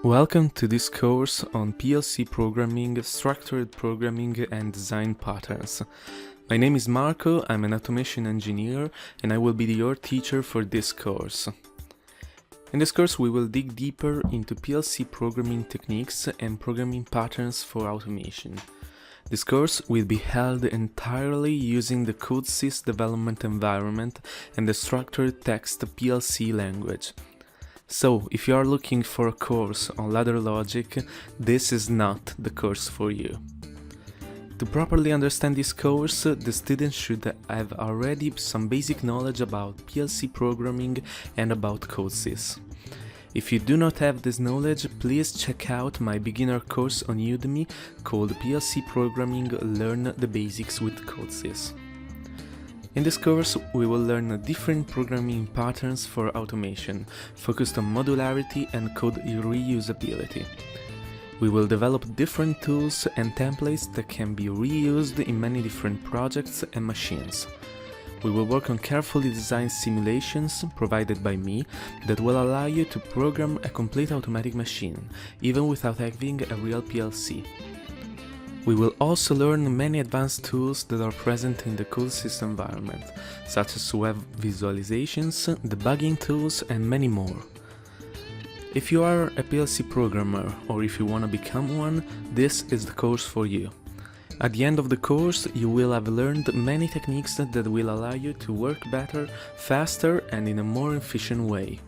Welcome to this course on PLC programming, structured programming and design patterns. My name is Marco, I'm an automation engineer and I will be your teacher for this course. In this course we will dig deeper into PLC programming techniques and programming patterns for automation. This course will be held entirely using the CoDeSys development environment and the structured text PLC language. So, if you are looking for a course on ladder logic, this is not the course for you. To properly understand this course, the student should have already some basic knowledge about PLC programming and about CoDeSys. If you do not have this knowledge, please check out my beginner course on Udemy called PLC Programming Learn the Basics with CoDeSys. In this course, we will learn different programming patterns for automation, focused on modularity and code reusability. We will develop different tools and templates that can be reused in many different projects and machines. We will work on carefully designed simulations provided by me that will allow you to program a complete automatic machine, even without having a real PLC. We will also learn many advanced tools that are present in the CoDeSys environment, such as web visualizations, debugging tools, and many more. If you are a PLC programmer or if you want to become one, this is the course for you. At the end of the course, you will have learned many techniques that will allow you to work better, faster, and in a more efficient way.